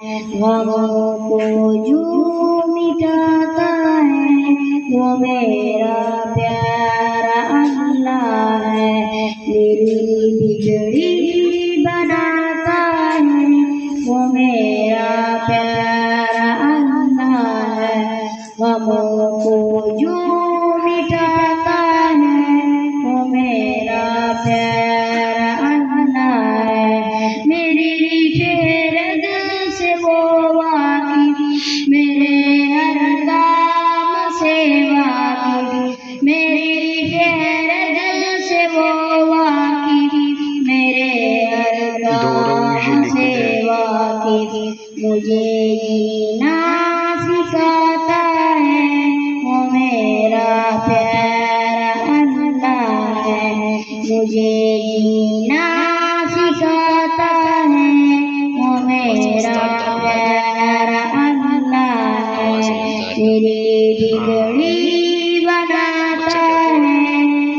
غموں کو جو مٹاتا ہے وہ میرا پیارا اللہ ہے، میری بگڑی بناتا ہے وہ میرا پیارا اللہ ہے، غموں کو جو مٹاتا ہے وہ میرا پیارا اللہ ہے، میری رگ سے وہ واقف، میرے ہر کام سے واقف، میری رگ سے وہ واقف، میرے ہر کام سے واقف، مجھے جینا سکھاتا ہے وہ میرا پیارا اللہ ہے، مجھے جینا سکھاتا ہے وہ میرا پیارا اللہ ہے، میری بگڑی بناتا ہے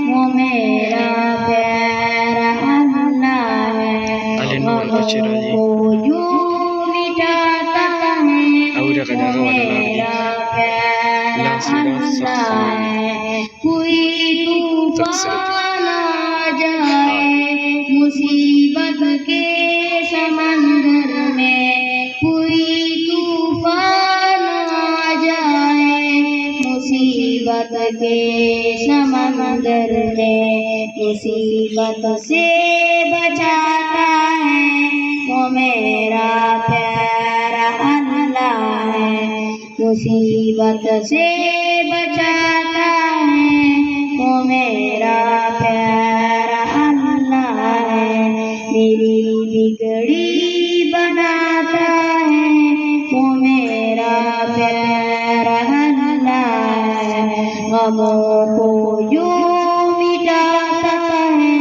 وہ میرا پیارا اللہ ہے، غموں کو جو مٹاتا ہے وہ میرا پیارا اللہ ہے، کوئی طوفان آ جائے مصیبت کے سمندر میں، کوئی طوفان آ جائے مصیبت کے سمندر میں، مصیبت سے بچاتا ہے وہ میرا پیارا اللہ ہے، مصیبت سے بچاتا ہے وہ میرا پیارا اللہ ہے، میری بگڑی بناتا ہے وہ میرا پیارا اللہ ہے، غموں کو جو مٹاتا ہے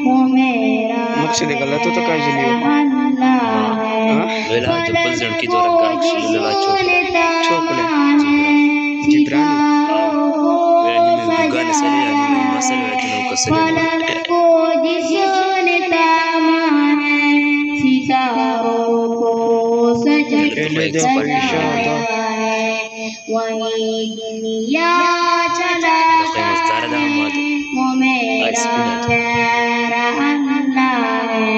وہ میرا پیارا اللہ ہے، فلک کو جس نے تاما ہے، ستاروں کو سجایا ہے، وہی دنیا چلاتا ہے وہ میرا پیارا اللہ ہے،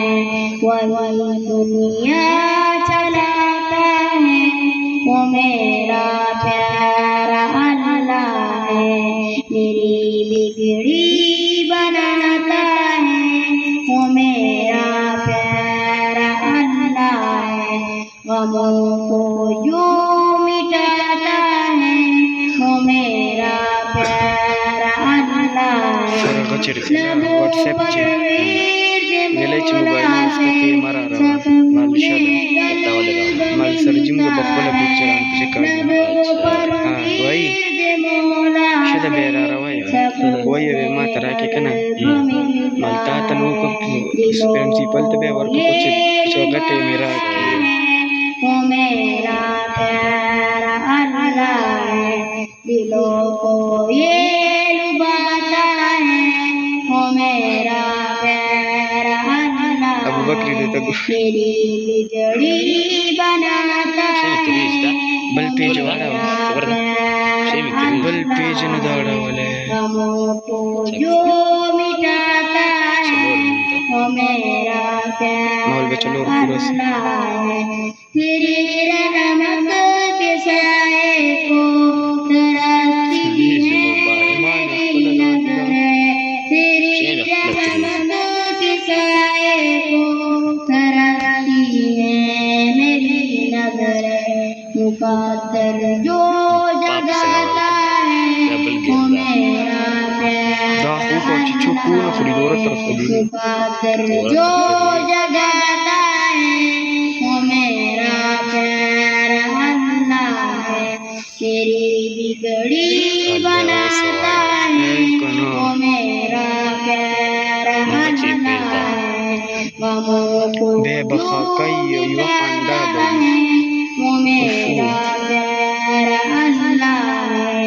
وہی دنیا چلاتا ہے وہ میرا پیارا اللہ ہے، میری بگڑی بناتا ہے وہ میرا پیارا اللہ ہے، غموں کو جو مٹاتا ہے وہ میرا پیارا اللہ ہے، لبوں پر ورد مولا ہے، سکونے قلب ملتا ہے، لبوں پر ورد مولا ہے، سکونے قلب ملتا ہے، دلوں کو یہ لبھاتا ہے وہ میرا پیارا اللہ ہے، دلوں کو یہ لبھاتا ہے وہ میرا پیارا اللہ ہے، میری بگڑی بناتا ہے وہ میرا پیارا اللہ ہے، غموں کو جو مٹاتا ہے وہ میرا پیارا اللہ ہے، تیری رحمت کے سائے کو ترستی ہے میری نظریں، تیری رحمت کے سائے کو ترستی ہے میری نظریں، مقدر جو جگاتا ہے وہ میرا پیارا اللہ ہے، مقدر جو جگاتا ہے وہ میرا پیارا اللہ ہے، تیری بگڑی بناتا ہے وہ میرا پیارا اللہ ہے، غموں کو جو مٹاتا ہے وہ میرا پیارا اللہ ہے،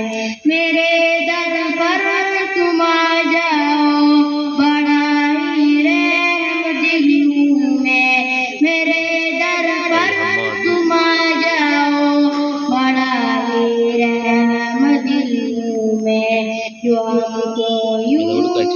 میرے در پر تم آ جاؤ، بڑا ہی رحم دل ہوں میں، میرے در پر تم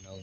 9